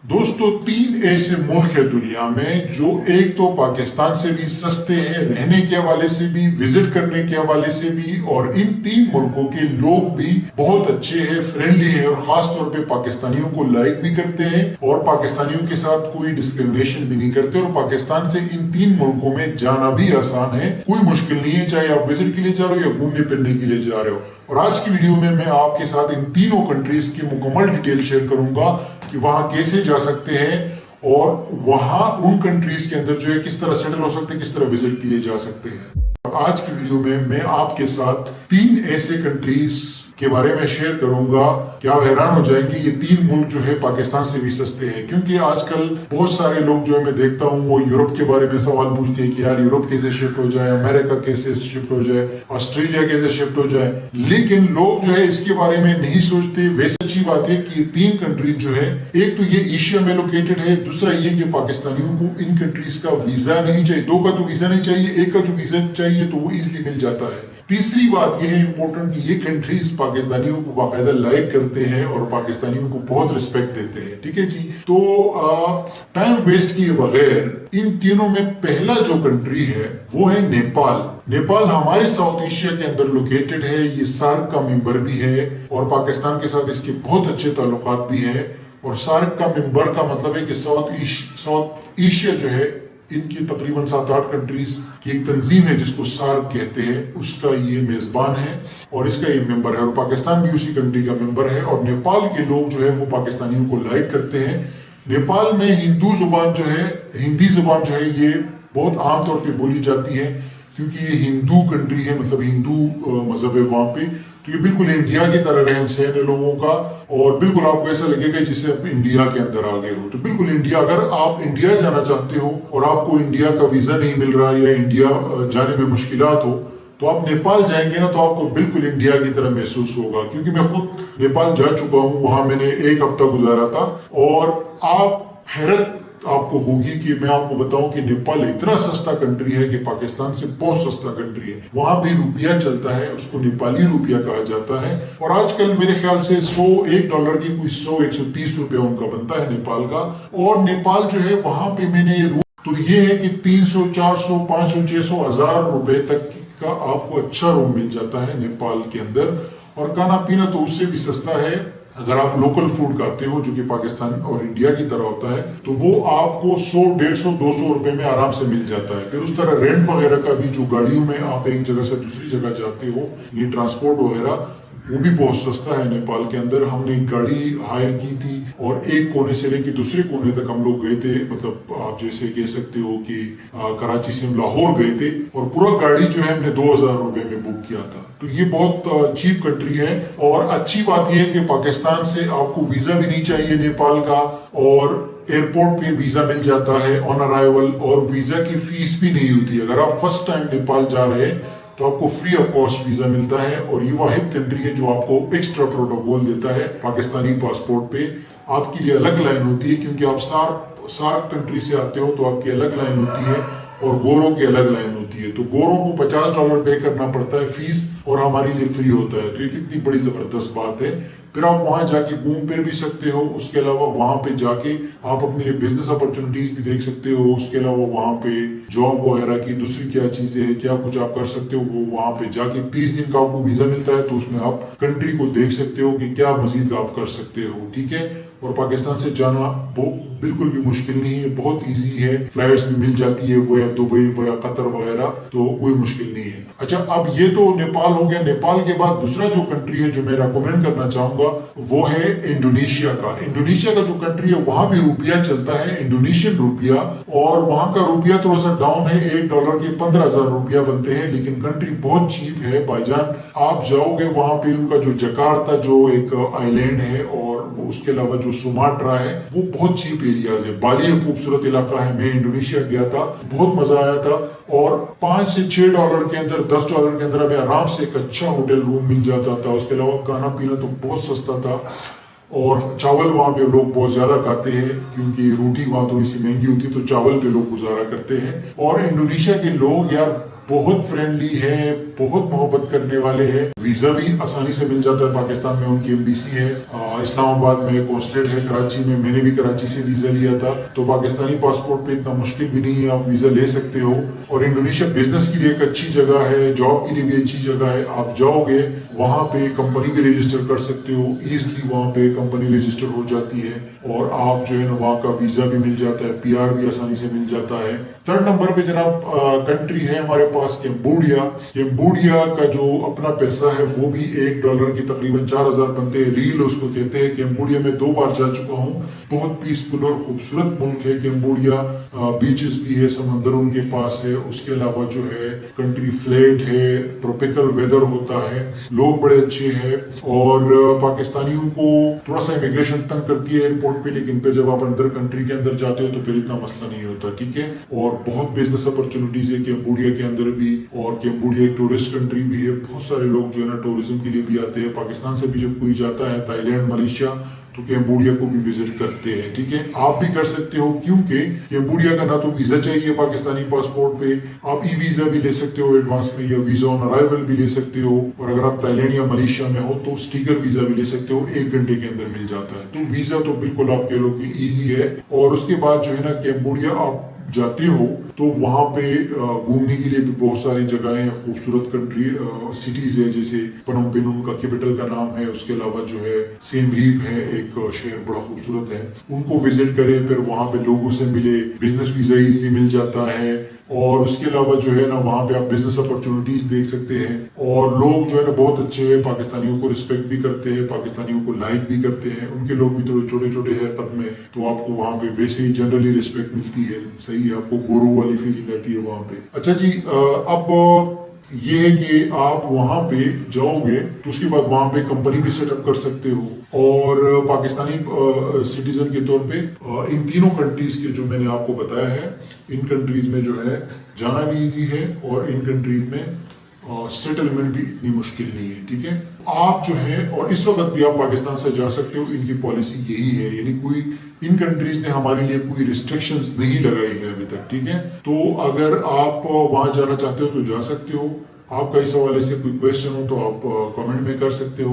दोस्तों, 3 ऐसे मुल्क है दुनिया में जो एक तो पाकिस्तान से भी सस्ते हैं, रहने के हवाले से भी, विजिट करने के हवाले से भी, और इन 3 मुल्कों के लोग भी बहुत अच्छे हैं, फ्रेंडली हैं और खास तौर पे पाकिस्तानियों को लाइक भी करते हैं और पाकिस्तानियों के साथ कोई डिस्क्रिमिनेशन भी नहीं करते। और पाकिस्तान से इन 3 मुल्कों में जाना भी आसान है, कोई मुश्किल नहीं है, चाहे आप विजिट के लिए जा रहे हो या घूमने फिरने के लिए जा रहे हो। और आज की वीडियो में मैं आपके साथ इन तीनों कंट्रीज की मुकम्मल डिटेल शेयर करूंगा कि वहां कैसे जा सकते हैं और वहां उन कंट्रीज के अंदर जो है किस तरह सेटल हो सकते हैं, किस तरह विजिट के लिए जा सकते हैं। आज की वीडियो में मैं आपके साथ 3 ऐसे कंट्रीज के बारे में शेयर करूंगा कि आप हैरान हो जाएंगे ये 3 मुल्क जो है पाकिस्तान से भी सस्ते हैं। क्योंकि आजकल बहुत सारे लोग जो है मैं देखता हूँ वो यूरोप के बारे में सवाल पूछते हैं कि यार यूरोप कैसे शिफ्ट हो जाए, अमेरिका कैसे शिफ्ट हो जाए, ऑस्ट्रेलिया कैसे शिफ्ट हो जाए, लेकिन लोग जो है इसके बारे में नहीं सोचते। वैसे अच्छी बात है कि ये 3 कंट्रीज जो है, एक तो ये एशिया में लोकेटेड है, दूसरा ये कि पाकिस्तानियों को इन कंट्रीज का वीजा नहीं चाहिए, 2 का तो वीजा नहीं चाहिए, 1 का जो वीजा चाहिए तो वो इजिली मिल जाता है। तीसरी बात यह है इंपॉर्टेंट कि ये कंट्रीज पाकिस्तानियों को बाकायदा लाइक करते हैं और पाकिस्तानियों को बहुत रिस्पेक्ट देते हैं। ठीक है जी, तो टाइम वेस्ट किए बगैर इन तीनों में पहला जो कंट्री है वो है नेपाल। नेपाल हमारे साउथ एशिया के अंदर लोकेटेड है, ये सार्क का मेंबर भी है और पाकिस्तान के साथ इसके बहुत अच्छे ताल्लुकात भी है। और सार्क का मेंबर का मतलब है कि साउथ एशिया जो है इनकी तकरीबन 7-8 कंट्रीज की एक तंजीम है जिसको सार्क कहते हैं, उसका ये मेजबान है और इसका ये मेंबर है और पाकिस्तान भी उसी कंट्री का मेंबर है। और नेपाल के लोग जो है वो पाकिस्तानियों को लाइक करते हैं। नेपाल में हिंदी जुबान जो है ये बहुत आमतौर पे बोली जाती है क्योंकि ये हिंदू कंट्री है, मतलब हिंदू मजहब है वहां पे। तो ये बिल्कुल इंडिया की तरह रहन सहन है लोगों का और बिल्कुल आपको ऐसा लगेगा जैसे आप इंडिया के अंदर आ गए हो। तो बिल्कुल इंडिया, अगर आप इंडिया जाना चाहते हो और आपको इंडिया का वीजा नहीं मिल रहा या इंडिया जाने में मुश्किलात हो तो आप नेपाल जाएंगे ना तो आपको बिल्कुल इंडिया की तरह महसूस होगा। क्योंकि मैं खुद नेपाल जा चुका हूँ, वहां मैंने 1 हफ्ता गुजारा था और आप हैरत आपको होगी कि मैं आपको बताऊं कि नेपाल इतना सस्ता कंट्री है कि पाकिस्तान से बहुत सस्ता कंट्री है। वहां भी रुपया चलता है, उसको नेपाली रुपया कहा जाता है और आजकल मेरे ख्याल से $1 की कोई 100-130 रुपया उनका बनता है नेपाल का। और नेपाल जो है वहां पे मैंने ये तो ये है कि 300, 400, 500, 600, 1000 रुपए तक का आपको अच्छा रूम मिल जाता है नेपाल के अंदर। और खाना पीना तो उससे भी सस्ता है। अगर आप लोकल फूड खाते हो जो कि पाकिस्तान और इंडिया की तरह होता है तो वो आपको 100, 150, 200 रुपए में आराम से मिल जाता है। फिर उस तरह रेंट वगैरह का भी, जो गाड़ियों में आप एक जगह से दूसरी जगह जाते हो, ये ट्रांसपोर्ट वगैरह, वो भी बहुत सस्ता है नेपाल के अंदर। हमने एक गाड़ी हायर की थी और एक कोने से लेकर दूसरे कोने तक हम लोग गए थे। मतलब आप जैसे कह सकते हो कि कराची से हम लाहौर गए थे और पूरा गाड़ी जो है हमने 2000 रुपए में बुक किया था। तो ये बहुत चीप कंट्री है। और अच्छी बात यह है कि पाकिस्तान से आपको वीजा भी नहीं चाहिए नेपाल का और एयरपोर्ट पे वीजा मिल जाता है ऑन अराइवल और वीजा की फीस भी नहीं होती। अगर आप फर्स्ट टाइम नेपाल जा रहे हैं तो आपको फ्री ऑफ कॉस्ट वीजा मिलता है और ये वाहिद कंट्री है जो आपको एक्स्ट्रा प्रोटोकॉल देता है। पाकिस्तानी पासपोर्ट पे आपके लिए अलग लाइन होती है क्योंकि आप सार्क कंट्री से आते हो तो आपकी अलग लाइन होती है और गोरों की अलग लाइन होती है। तो गोरों को $50 पे करना पड़ता है फीस और हमारे लिए फ्री होता है। तो ये कितनी बड़ी जबरदस्त बात है। फिर आप वहां जाके घूम फिर भी सकते हो। उसके अलावा वहां पे जाके आप अपने लिए बिजनेस अपॉर्चुनिटीज भी देख सकते हो। उसके अलावा वहां पे जॉब वगैरह की दूसरी क्या चीजें हैं, क्या कुछ आप कर सकते हो, वो वहां पे जाके 30 दिन का आपको वीजा मिलता है तो उसमें आप कंट्री को देख सकते हो कि क्या मजीद आप कर सकते हो। ठीक है, और पाकिस्तान से जाना वो बिल्कुल भी मुश्किल नहीं है, बहुत इजी है। फ्लाइट्स भी मिल जाती है वया दुबई, वया कतर वगैरह, तो कोई मुश्किल नहीं है। अच्छा, अब ये तो नेपाल हो गया। नेपाल के बाद दूसरा जो कंट्री है जो मैं रेकमेंड करना चाहूंगा वो है इंडोनेशिया का। इंडोनेशिया का जो कंट्री है वहां भी रुपया चलता है, इंडोनेशियन रुपया, और वहां का रुपया थोड़ा सा डाउन है, $1 के 15,000 रुपया बनते हैं। लेकिन कंट्री बहुत चीप है भाईजान। आप जाओगे वहां पे उनका जो जकार्ता जो एक आइलैंड है और उसके अलावा जो सुमाट्रा है वो बहुत चीप एरियाज है। बाली खूबसूरत इलाका है। मैं इंडोनेशिया गया था, बहुत मजा आया था। और $5 से $6 के अंदर, $10 के अंदर हमें आराम से एक अच्छा होटल रूम मिल जाता था। उसके अलावा खाना पीना तो बहुत सस्ता था और चावल वहाँ पे लोग बहुत ज्यादा खाते हैं क्योंकि रोटी वहाँ थोड़ी सी महंगी होती है, तो चावल पे लोग गुजारा करते हैं। और इंडोनेशिया के लोग यार बहुत फ्रेंडली है, बहुत मोहब्बत करने वाले हैं। वीजा भी आसानी से मिल जाता है, पाकिस्तान में उनकी एम्बेसी है। इस्लाम आबाद में कॉन्सुलेट है कराची में, मैंने भी कराची से वीज़ा लिया था। तो पाकिस्तानी पासपोर्ट पे इतना मुश्किल भी नहीं है, आप वीज़ा ले सकते हो। और इंडोनेशिया बिजनेस के लिए एक अच्छी जगह है, जॉब के लिए भी अच्छी जगह है। आप जाओगे वहाँ पे कंपनी भी रजिस्टर कर सकते हो, ईजिली वहाँ पे कंपनी रजिस्टर हो जाती है और आप जो है ना वहाँ का वीज़ा भी मिल जाता है, PR भी आसानी से मिल जाता है। थर्ड नंबर पे जनाब कंट्री है हमारे पास कैम्बोडिया। कैम्बोडिया का जो अपना पैसा है वो भी $1 की तकरीबन 4000 बनते हैं, रियल उसको कहते हैं। कैम्बोडिया में 2 बार जा चुका हूँ, बहुत पीसफुल और खूबसूरत मुल्क है कैम्बोडिया। बीचेस भी है, समंदर उनके पास है। उसके अलावा जो है कंट्री फ्लैट है, ट्रॉपिकल वेदर होता है, लोग बड़े अच्छे हैं। और पाकिस्तानियों को थोड़ा सा इमिग्रेशन तंग करती है एयरपोर्ट पे, लेकिन फिर जब आप अंदर कंट्री के अंदर जाते हो तो फिर इतना मसला नहीं होता, ठीक है। और बहुत बिजनेस अपॉर्चुनिटीज है कैम्बोडिया के अंदर भी। और कैम्बोडिया एक टूरिस्ट कंट्री भी है, बहुत सारे लोग जो है ना टूरिज्म के लिए भी आते हैं। पाकिस्तान से भी जब कोई जाता है थाईलैंड, मलेशिया, तो कैम्बोडिया को भी विजिट करते हैं, ठीक है। आप भी कर सकते हो, क्योंकि कैम्बोडिया का ना तो वीजा चाहिए पाकिस्तानी पासपोर्ट पे, आप ई वीजा भी ले सकते हो एडवांस में, या वीजा ऑन अराइवल भी ले सकते हो। और अगर आप थाईलैंड या मलेशिया में हो तो स्टिकर वीजा भी ले सकते हो, 1 घंटे के अंदर मिल जाता है। तो वीजा तो बिल्कुल आप कह लो कि ईजी है। और उसके बाद जो है ना कैम्बोडिया आप जाते हो तो वहाँ पे घूमने के लिए भी बहुत सारी जगहें हैं, खूबसूरत कंट्री सिटीज है, जैसे पनोम पेन उनका कैपिटल का नाम है। उसके अलावा जो है सिएम रीप है, एक शहर बड़ा खूबसूरत है, उनको विजिट करें, फिर वहाँ पे लोगों से मिले, बिजनेस वीजा इजीली मिल जाता है। और उसके अलावा जो है ना वहाँ पे आप बिजनेस अपॉर्चुनिटीज देख सकते हैं। और लोग जो है ना बहुत अच्छे हैं, पाकिस्तानियों को रिस्पेक्ट भी करते हैं, पाकिस्तानियों को लाइक भी करते हैं। उनके लोग भी थोड़े छोटे छोटे हैं कद में, तो आपको वहाँ पे वैसे ही जनरली रिस्पेक्ट मिलती है, सही है, आपको गोरू वाली फीलिंग आती है वहाँ पे। अच्छा जी, अब ये है कि आप वहाँ पे जाओगे तो उसके बाद वहाँ पे कंपनी भी सेटअप कर सकते हो। और पाकिस्तानी सिटीजन के तौर पे इन तीनों कंट्रीज के जो मैंने आपको बताया है, इन कंट्रीज में जो है जाना भी इजी है और इन कंट्रीज में सेटलमेंट भी इतनी मुश्किल नहीं है, ठीक है। आप जो है, और इस वक्त भी आप पाकिस्तान से जा सकते हो, इनकी पॉलिसी यही है, यानी कोई इन कंट्रीज ने हमारे लिए कोई रिस्ट्रिक्शंस नहीं लगाई है अभी तक, ठीक है। तो अगर आप वहां जाना चाहते हो तो जा सकते हो। आपका इस हवाले से कोई क्वेश्चन हो तो आप कमेंट में कर सकते हो।